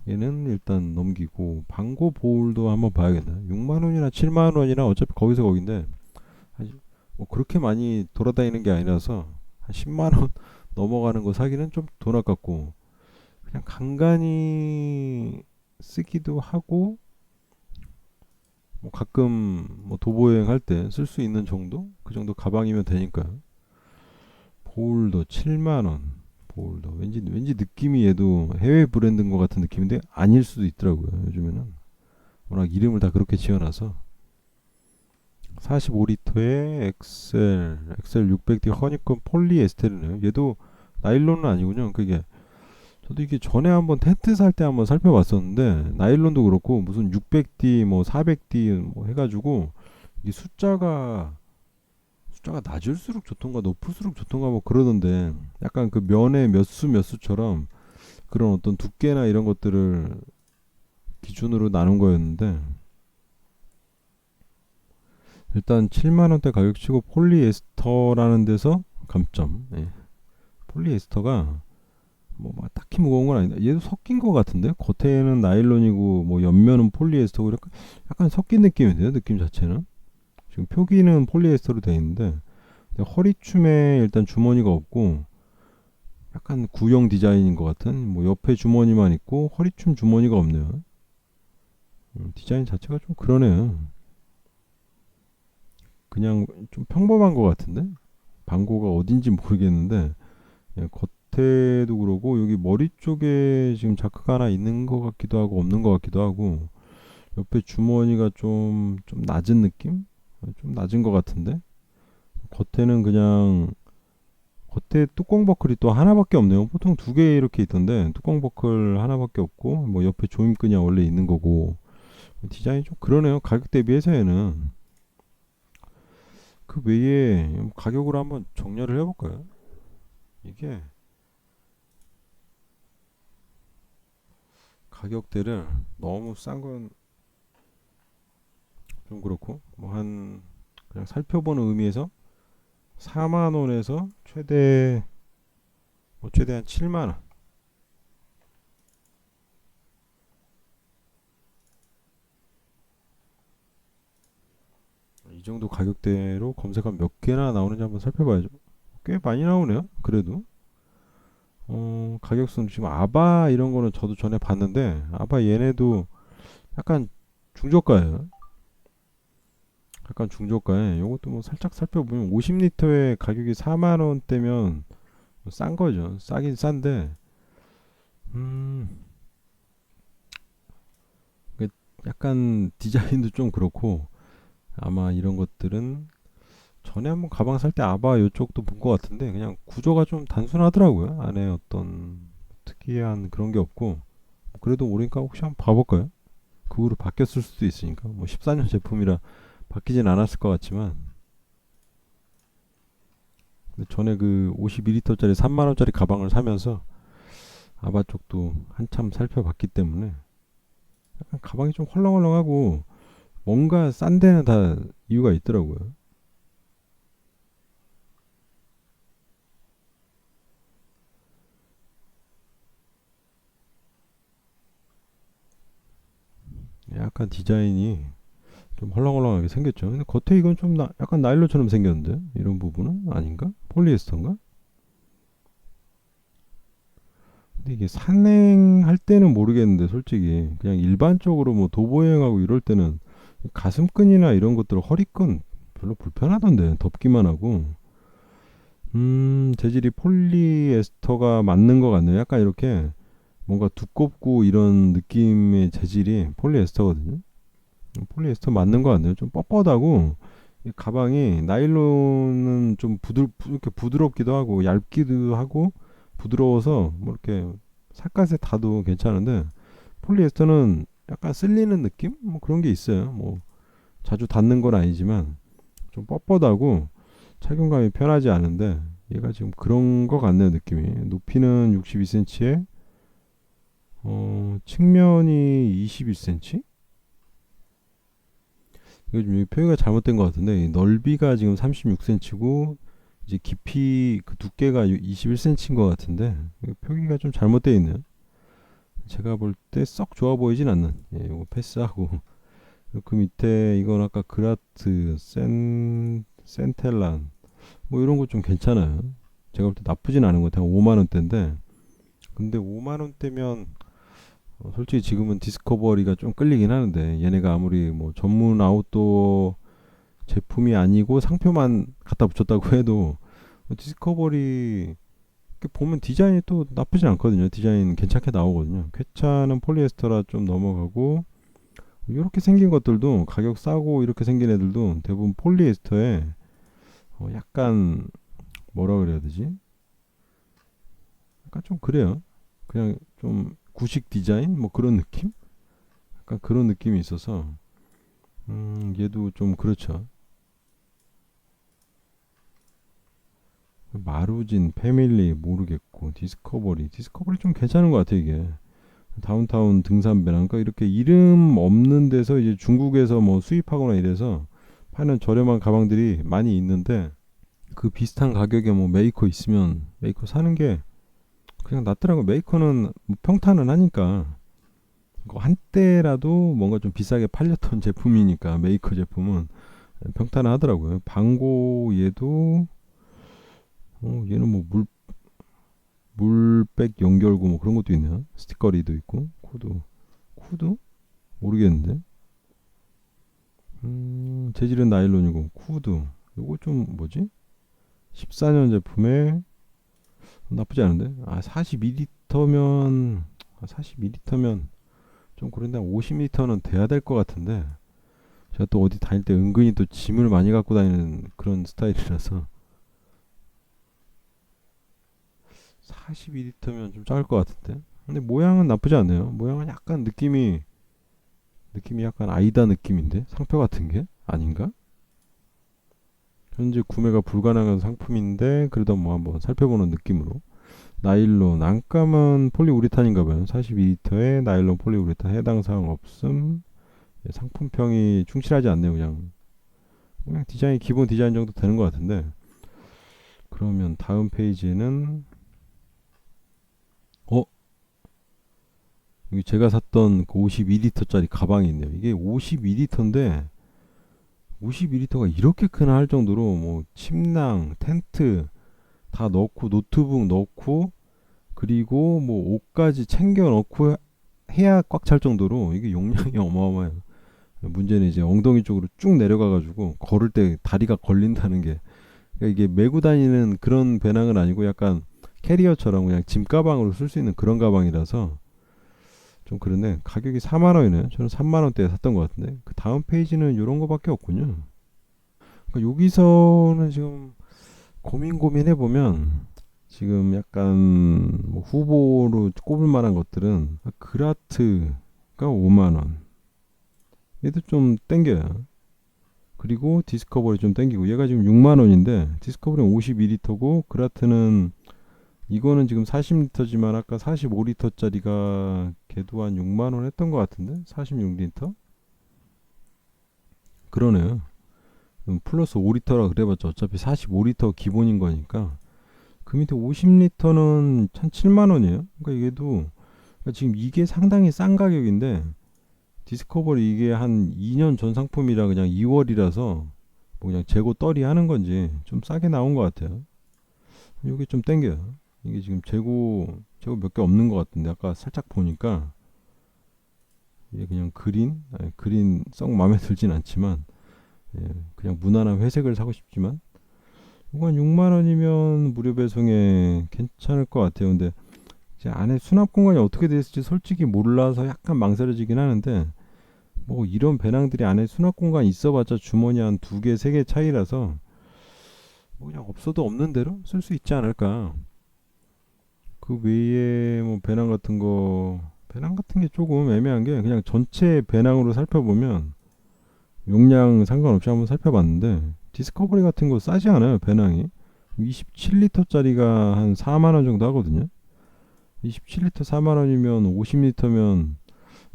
얘는 일단 넘기고, 방고 보울도 한번 봐야겠네. 6만 원이나 7만 원이나 어차피 거기서 거긴데, 뭐 그렇게 많이 돌아다니는 게 아니라서 한 10만 원 넘어가는 거 사기는 좀 돈 아깝고, 그냥 간간히 쓰기도 하고, 뭐 가끔 뭐 도보 여행 할 때 쓸 수 있는 정도, 그 정도 가방이면 되니까. 보울더 7만 원. 보울더 왠지 느낌이 얘도 해외 브랜드인 것 같은 느낌인데 아닐 수도 있더라고요. 요즘에는 워낙 이름을 다 그렇게 지어놔서. 45리터에 엑셀 600D 허니콤 폴리에스테르네요. 얘도 나일론은 아니군요. 그게 저도 이게 전에 한번 텐트 살 때 한번 살펴봤었는데 나일론도 그렇고 무슨 600D 뭐 400D 뭐 해가지고 이게 숫자가 낮을수록 좋던가 높을수록 좋던가 뭐 그러던데 약간 그 면의 몇 수처럼 그런 어떤 두께나 이런 것들을 기준으로 나눈 거였는데 일단 7만 원대 가격치고 폴리에스터라는 데서 감점. 예. 폴리에스터가 뭐 딱히 무거운 건 아닌데 얘도 섞인 것 같은데 겉에는 나일론이고 뭐 옆면은 폴리에스터고 약간 섞인 느낌인데요. 느낌 자체는 지금 표기는 폴리에스터로 되어 있는데 허리춤에 일단 주머니가 없고 약간 구형 디자인인 것 같은 뭐 옆에 주머니만 있고 허리춤 주머니가 없네요. 디자인 자체가 좀 그러네요. 그냥 좀 평범한 것 같은데 방고가 어딘지 모르겠는데 예, 겉에도 그러고 여기 머리 쪽에 지금 자크가 하나 있는 것 같기도 하고 없는 것 같기도 하고 옆에 주머니가 좀 낮은 느낌? 좀 낮은 것 같은데 겉에는 그냥 겉에 뚜껑 버클이 또 하나밖에 없네요. 보통 두 개 이렇게 있던데 뚜껑 버클 하나밖에 없고 뭐 옆에 조임끈이 원래 있는 거고 디자인이 좀 그러네요. 가격 대비해서는 그 외에 가격으로 한번 정렬을 해볼까요? 이게 가격대를 너무 싼 건 좀 그렇고 뭐 한 그냥 살펴보는 의미에서 4만 원에서 최대한 7만 원 이 정도 가격대로 검색하면 몇 개나 나오는지 한번 살펴봐야죠. 꽤 많이 나오네요. 그래도 가격수는 지금 아바 이런 거는 저도 전에 봤는데 아바 얘네도 약간 중저가예요. 약간 중저가에 요것도 뭐 살짝 살펴보면 50리터에 가격이 4만 원대면 싼 거죠. 싸긴 싼데 음 약간 디자인도 좀 그렇고 아마 이런 것들은 전에 한번 가방 살 때 아바 요쪽도 본 것 같은데 그냥 구조가 좀 단순하더라고요. 안에 어떤 특이한 그런 게 없고 그래도 오니까 혹시 한번 봐볼까요? 그 후로 바뀌었을 수도 있으니까 뭐 14년 제품이라 바뀌진 않았을 것 같지만 근데 전에 그 52리터짜리 3만 원짜리 가방을 사면서 아바 쪽도 한참 살펴봤기 때문에 약간 가방이 좀 헐렁헐렁하고 뭔가 싼 데는 다 이유가 있더라고요. 약간 디자인이 좀 헐렁헐렁하게 생겼죠. 근데 겉에 이건 좀 약간 나일론처럼 생겼는데 이런 부분은 아닌가? 폴리에스터인가? 근데 이게 산행할 때는 모르겠는데 솔직히 그냥 일반적으로 뭐 도보여행하고 이럴 때는 가슴끈이나 이런 것들 허리끈 별로 불편하던데 덥기만 하고 재질이 폴리에스터가 맞는 것 같네요. 약간 이렇게 뭔가 두껍고 이런 느낌의 재질이 폴리에스터거든요. 폴리에스터 맞는 것 같네요. 좀 뻣뻣하고 이 가방이 나일론은 좀 이렇게 부드럽기도 하고 얇기도 하고 부드러워서 뭐 이렇게 살갗에 닿도 괜찮은데 폴리에스터는 약간 쓸리는 느낌? 뭐 그런 게 있어요. 뭐 자주 닿는 건 아니지만 좀 뻣뻣하고 착용감이 편하지 않은데 얘가 지금 그런 거 같네요. 느낌이 높이는 62cm에 측면이 21cm? 이거 좀 표기가 잘못된 것 같은데 넓이가 지금 36cm고 이제 깊이 그 두께가 21cm인 것 같은데 표기가 좀 잘못되어 있네요. 제가 볼 때 썩 좋아 보이진 않는. 예, 이거 패스하고 그 밑에 이건 아까 그라트 센텔란 뭐 이런 거 좀 괜찮아요. 제가 볼 때 나쁘진 않은 것 같아요. 5만 원대인데 근데 5만 원대면 솔직히 지금은 디스커버리가 좀 끌리긴 하는데 얘네가 아무리 뭐 전문 아웃도어 제품이 아니고 상표만 갖다 붙였다고 해도 디스커버리 보면 디자인이 또 나쁘지 않거든요. 디자인 괜찮게 나오거든요. 쾌차는 폴리에스터라 좀 넘어가고 이렇게 생긴 것들도 가격 싸고 이렇게 생긴 애들도 대부분 폴리에스터에 약간 뭐라 그래야 되지? 약간 좀 그래요. 그냥 좀 구식 디자인 뭐 그런 느낌? 약간 그런 느낌이 있어서 얘도 좀 그렇죠. 마루진, 패밀리 모르겠고 디스커버리 좀 괜찮은 것 같아 이게. 다운타운 등산배랑 그러니까 이렇게 이름 없는 데서 이제 중국에서 뭐 수입하거나 이래서 파는 저렴한 가방들이 많이 있는데 그 비슷한 가격에 뭐 메이커 있으면 메이커 사는 게 그냥 낫더라고. 메이커는 뭐 평탄은 하니까 한때라도 뭔가 좀 비싸게 팔렸던 제품이니까 메이커 제품은 평탄은 하더라고요. 방고 얘도 얘는 뭐 물백 연결구 뭐 그런 것도 있네요. 스티커리도 있고 쿠드 모르겠는데. 재질은 나일론이고 쿠드 요거 좀 뭐지? 14년 제품에 나쁘지 않은데. 42리터면 42리터면 좀 그런데 50리터는 돼야 될 것 같은데 제가 또 어디 다닐 때 은근히 또 짐을 많이 갖고 다니는 그런 스타일이라서 42리터면 좀 작을 것 같은데. 근데 모양은 나쁘지 않네요. 모양은 약간 느낌이 약간 아이다 느낌인데 상표 같은 게 아닌가? 현재 구매가 불가능한 상품인데 그래도 뭐 한번 살펴보는 느낌으로. 나일론 안감은 폴리우레탄인가봐요. 42리터에 나일론 폴리우레탄 해당 사항 없음. 상품평이 충실하지 않네요. 그냥 디자인 기본 디자인 정도 되는 것 같은데. 그러면 다음 페이지에는 어 여기 제가 샀던 그 52리터짜리 가방이 있네요. 이게 52리터인데 52리터가 이렇게 크나 할 정도로 뭐 침낭, 텐트 다 넣고 노트북 넣고 그리고 뭐 옷까지 챙겨 넣고 해야 꽉 찰 정도로 이게 용량이 어마어마해요. 문제는 이제 엉덩이 쪽으로 쭉 내려가가지고 걸을 때 다리가 걸린다는 게. 그러니까 이게 메고 다니는 그런 배낭은 아니고 약간 캐리어처럼 그냥 짐 가방으로 쓸 수 있는 그런 가방이라서 좀 그런데 가격이 4만 원이네요. 저는 3만 원대에 샀던 것 같은데 그 다음 페이지는 이런 거밖에 없군요. 그러니까 여기서는 지금 고민해 보면 지금 약간 뭐 후보로 꼽을 만한 것들은 그라트가 5만 원. 얘도 좀 땡겨요. 그리고 디스커버리 좀 땡기고 얘가 지금 6만 원인데 디스커버리는 52리터고 그라트는 이거는 지금 40리터지만 아까 45리터짜리가 걔도 한 6만 원 했던 것 같은데 46리터? 그러네요. 플러스 5리터라 그래봤자 어차피 45리터 기본인 거니까 그 밑에 50리터는 한 7만 원이에요. 그러니까 이게도 그러니까 지금 이게 상당히 싼 가격인데 디스커버리 이게 한 2년 전 상품이라 그냥 2월이라서 뭐 그냥 재고 떨이 하는 건지 좀 싸게 나온 것 같아요. 이게 좀 땡겨요. 이게 지금 재고 몇 개 없는 것 같은데 아까 살짝 보니까 이게 그냥 그린 썩 마음에 들진 않지만 그냥 무난한 회색을 사고 싶지만 이건 6만 원이면 무료 배송에 괜찮을 것 같아요. 근데 이제 안에 수납 공간이 어떻게 되어 있을지 솔직히 몰라서 약간 망설여지긴 하는데 뭐 이런 배낭들이 안에 수납 공간 있어봤자 주머니 한 두 개, 세 개 차이라서 뭐 그냥 없어도 없는 대로 쓸 수 있지 않을까. 그 외에 뭐 배낭 같은 게 조금 애매한 게 그냥 전체 배낭으로 살펴보면 용량 상관없이 한번 살펴봤는데 디스커버리 같은 거 싸지 않아요 배낭이. 27리터짜리가 한 4만 원 정도 하거든요. 27리터 4만 원이면 50리터면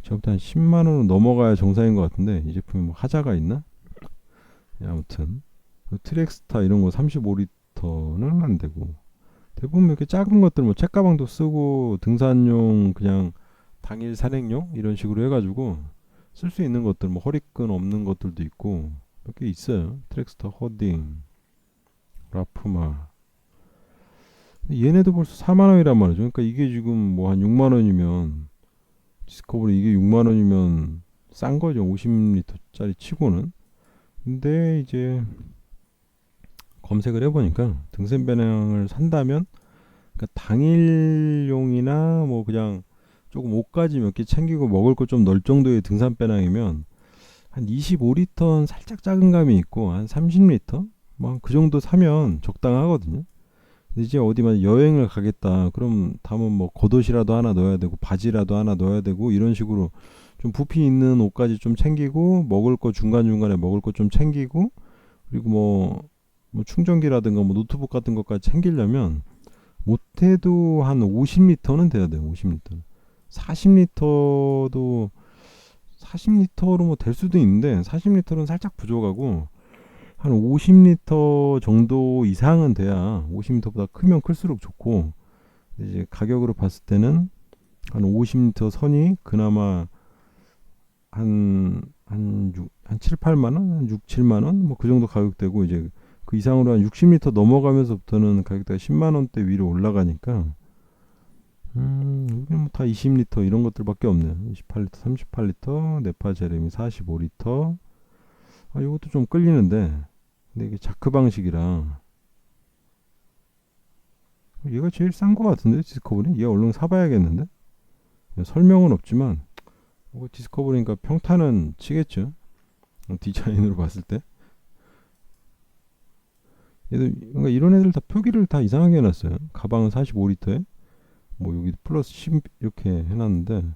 저부터 한 10만 원은 넘어가야 정상인 것 같은데 이 제품이 뭐 하자가 있나? 아무튼 트랙스타 이런 거 35리터는 안 되고 대부분 이렇게 작은 것들 뭐 책가방도 쓰고 등산용 그냥 당일 산행용 이런 식으로 해가지고 쓸 수 있는 것들 뭐 허리끈 없는 것들도 있고 몇 개 있어요. 트랙스타 허딩, 라프마. 얘네도 벌써 4만 원이란 말이죠. 그러니까 이게 지금 뭐 한 6만 원이면 디스커버리 이게 6만 원이면 싼 거죠. 50리터짜리 치고는. 근데 이제 검색을 해보니까 등산 배낭을 산다면 그러니까 당일용이나 뭐 그냥 조금 옷까지 몇 개 챙기고 먹을 거 좀 넣을 정도의 등산 배낭이면 한 25리터는 살짝 작은 감이 있고 한 30리터 뭐 그 정도 사면 적당하거든요. 근데 이제 어디만 여행을 가겠다 그럼 다음은 뭐 겉옷이라도 하나 넣어야 되고 바지라도 하나 넣어야 되고 이런 식으로 좀 부피 있는 옷까지 좀 챙기고 먹을 거 중간중간에 먹을 거 좀 챙기고 그리고 뭐 충전기라든가 뭐 노트북 같은 것까지 챙기려면 못해도 한 50리터는 돼야 돼요. 50리터. 40리터도 40리터로 뭐 될 수도 있는데 40리터는 살짝 부족하고 한 50리터 정도 이상은 돼야 50리터보다 크면 클수록 좋고 이제 가격으로 봤을 때는 한 50리터 선이 그나마 한 7, 8만 원, 한 6, 7만 원, 뭐 그 정도 가격대고 이제 그 이상으로 한 60리터 넘어가면서부터는 가격대가 10만 원대 위로 올라가니까 이게 뭐 다 20리터 이런 것들밖에 없네요. 28리터, 38리터, 네파 제레미 45리터. 아, 이것도 좀 끌리는데 근데 이게 자크 방식이라 얘가 제일 싼 거 같은데 디스커버리? 얘 얼른 사봐야겠는데? 설명은 없지만 디스커버리니까 평타는 치겠죠. 디자인으로 봤을 때. 얘도 그러니까 이런 애들 다 표기를 다 이상하게 해놨어요. 가방은 45리터에 뭐 여기 플러스 10 이렇게 해놨는데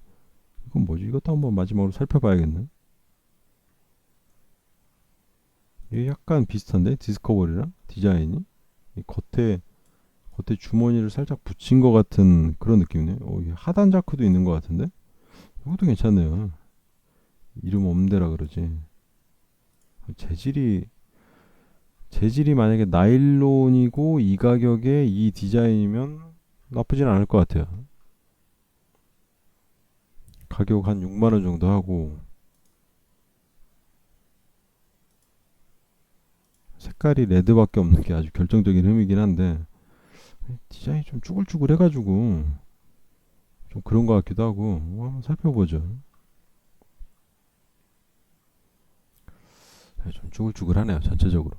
이건 뭐지? 이것도 한번 마지막으로 살펴봐야겠네. 이게 약간 비슷한데 디스커버리랑 디자인이 이 겉에 주머니를 살짝 붙인 것 같은 그런 느낌이네요. 이게 하단 자크도 있는 것 같은데 이것도 괜찮네요. 이름 없는데라 그러지. 재질이 만약에 나일론이고 이 가격에 이 디자인이면 나쁘진 않을 것 같아요. 가격 한 6만 원 정도 하고 색깔이 레드밖에 없는 게 아주 결정적인 흠이긴 한데 디자인이 좀 쭈글쭈글 해가지고 좀 그런 것 같기도 하고 한번 살펴보죠. 좀 쭈글쭈글하네요 전체적으로.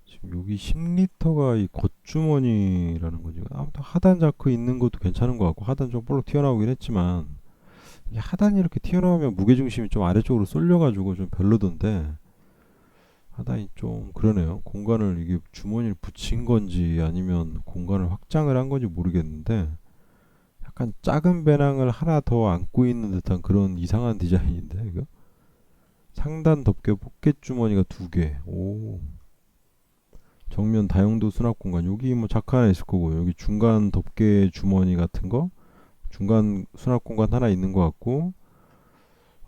지금 여기 10리터가 이 겉주머니라는 거지. 아무튼 하단 자크 있는 것도 괜찮은 것 같고 하단 좀 볼록 튀어나오긴 했지만 이게 하단이 이렇게 튀어나오면 무게중심이 좀 아래쪽으로 쏠려가지고 좀 별로던데 하단이 좀 그러네요. 공간을 이게 주머니를 붙인 건지 아니면 공간을 확장을 한 건지 모르겠는데 약간 작은 배낭을 하나 더 안고 있는 듯한 그런 이상한 디자인인데 이거 상단 덮개 포켓 주머니가 두 개. 오. 정면 다용도 수납 공간 여기 뭐 자크 하나 있을 거고 여기 중간 덮개 주머니 같은 거 중간 수납 공간 하나 있는 것 같고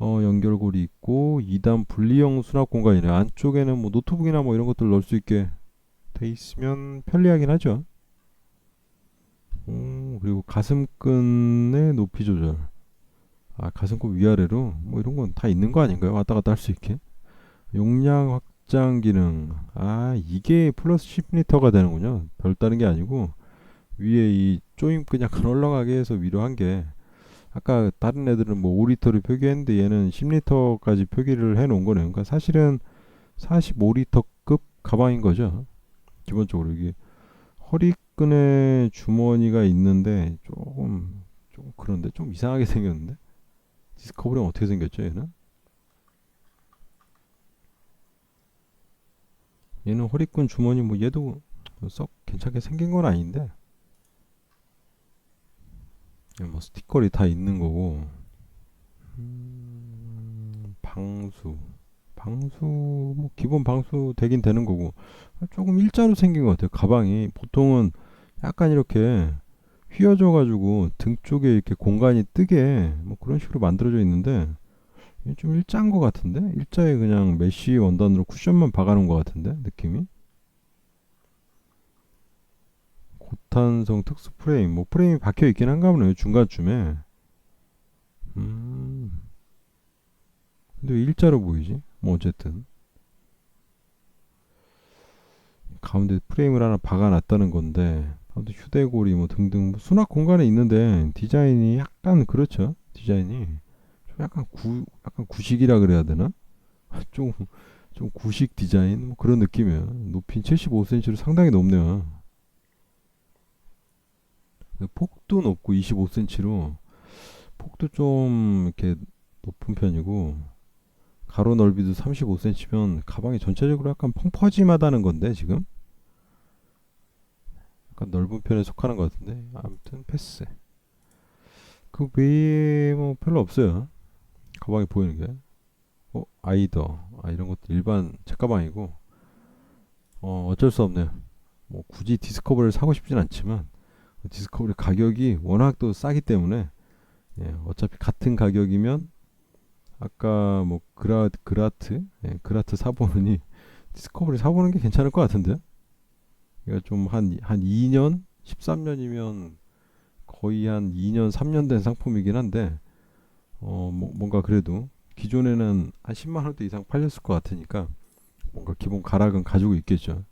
연결고리 있고 2단 분리형 수납 공간이네. 안쪽에는 뭐 노트북이나 뭐 이런 것들 넣을 수 있게 돼 있으면 편리하긴 하죠. 그리고 가슴끈의 높이 조절. 아, 가슴끈 위아래로 뭐 이런 건 다 있는 거 아닌가요? 왔다 갔다 할 수 있게. 용량 확장 기능. 아, 이게 플러스 10리터가 되는군요. 별다른 게 아니고 위에 이 조임끈 약간 올라가게 해서 위로 한 게 아까 다른 애들은 뭐 5리터를 표기했는데 얘는 10리터까지 표기를 해 놓은 거네요. 그러니까 사실은 45리터급 가방인 거죠. 기본적으로 이게 허리끈에 주머니가 있는데 조금 그런데 좀 이상하게 생겼는데 디스커버리는 어떻게 생겼죠 얘는? 얘는 허리끈 주머니 뭐 얘도 썩 괜찮게 생긴 건 아닌데 뭐 스티커리 다 있는 거고 방수 뭐 기본 방수 되긴 되는 거고 조금 일자로 생긴 것 같아요. 가방이 보통은 약간 이렇게 휘어져 가지고 등 쪽에 이렇게 공간이 뜨게 뭐 그런 식으로 만들어져 있는데 이게 좀 일자인 것 같은데 일자에 그냥 메쉬 원단으로 쿠션만 박아놓은 것 같은데 느낌이 고탄성 특수 프레임 뭐 프레임이 박혀 있긴 한가 보네요 중간쯤에. 음 근데 왜 일자로 보이지? 뭐 어쨌든 가운데 프레임을 하나 박아놨다는 건데 아무튼 휴대고리 뭐 등등 뭐 수납 공간에 있는데 디자인이 약간 그렇죠. 디자인이 좀 약간 구식이라 그래야 되나? 좀, 좀 구식 디자인 뭐 그런 느낌이에요. 높이 75cm로 상당히 높네요. 폭도 높고 25cm로 폭도 좀 이렇게 높은 편이고 가로 넓이도 35cm면 가방이 전체적으로 약간 펑퍼짐하다는 건데 지금 약간 넓은 편에 속하는 것 같은데 아무튼 패스. 그 외에 뭐 별로 없어요. 가방에 보이는 게. 아이더 이런 것도 일반 책가방이고 어쩔 수 없네요. 뭐 굳이 디스커버리를 사고 싶진 않지만 디스커버리 가격이 워낙 또 싸기 때문에 어차피 같은 가격이면 아까 뭐 그라트 사보느니 디스커버리 사보는 게 괜찮을 것 같은데. 그러니까 좀 한 2년 13년이면 거의 한 2년 3년 된 상품이긴 한데 뭔가 그래도 기존에는 한 10만 원대 이상 팔렸을 것 같으니까 뭔가 기본 가락은 가지고 있겠죠.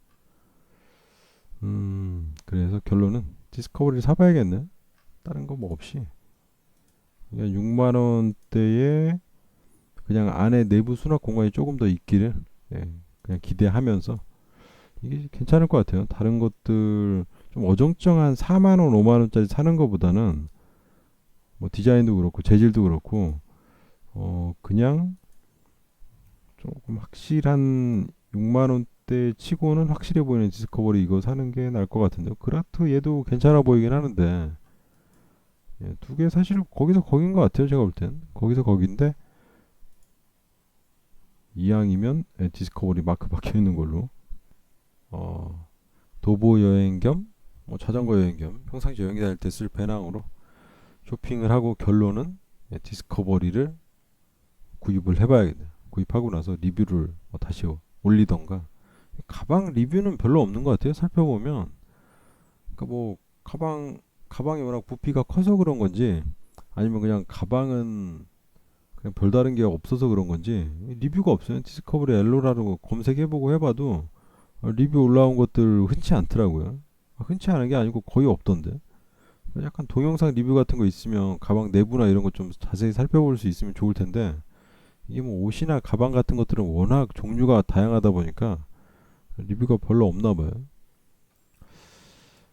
그래서 결론은 디스커버리를 사봐야겠네. 다른 거 뭐 없이. 그냥 6만 원대에 그냥 안에 내부 수납 공간이 조금 더 있기를 그냥 기대하면서 이게 괜찮을 것 같아요. 다른 것들 좀 어정쩡한 4만 원, 5만 원짜리 사는 것보다는 뭐 디자인도 그렇고 재질도 그렇고 그냥 조금 확실한 6만 원대 치고는 확실해 보이는 디스커버리 이거 사는 게 나을 것 같은데요. 그라트 얘도 괜찮아 보이긴 하는데 두 개 사실 거기서 거긴 것 같아요. 제가 볼 땐 거기서 거긴데 이왕이면 디스커버리 마크 박혀 있는 걸로 도보 여행 겸 뭐 자전거 여행 겸 평상시 여행 다닐 때 쓸 배낭으로 쇼핑을 하고 결론은 디스커버리를 구입을 해봐야겠네요. 구입하고 나서 리뷰를 다시 올리던가. 가방 리뷰는 별로 없는 것 같아요. 살펴보면 그러니까 뭐 가방이 워낙 부피가 커서 그런 건지 아니면 그냥 가방은 그냥 별다른 게 없어서 그런 건지 리뷰가 없어요. 디스커버리 엘로라로 검색해보고 해봐도 리뷰 올라온 것들 흔치 않더라고요. 흔치 않은 게 아니고 거의 없던데. 약간 동영상 리뷰 같은 거 있으면 가방 내부나 이런 거 좀 자세히 살펴볼 수 있으면 좋을 텐데 이게 뭐 옷이나 가방 같은 것들은 워낙 종류가 다양하다 보니까 리뷰가 별로 없나 봐요.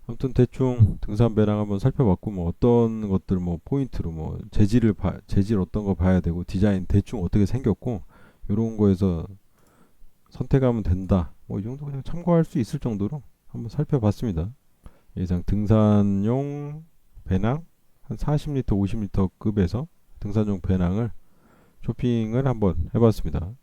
아무튼 대충 등산 배낭 한번 살펴봤고 뭐 어떤 것들 뭐 포인트로 뭐 재질 어떤 거 봐야 되고 디자인 대충 어떻게 생겼고 이런 거에서 선택하면 된다. 뭐 이 정도 그냥 참고할 수 있을 정도로 한번 살펴봤습니다. 예상 등산용 배낭 한 40리터, 50리터 급에서 등산용 배낭을 쇼핑을 한번 해봤습니다.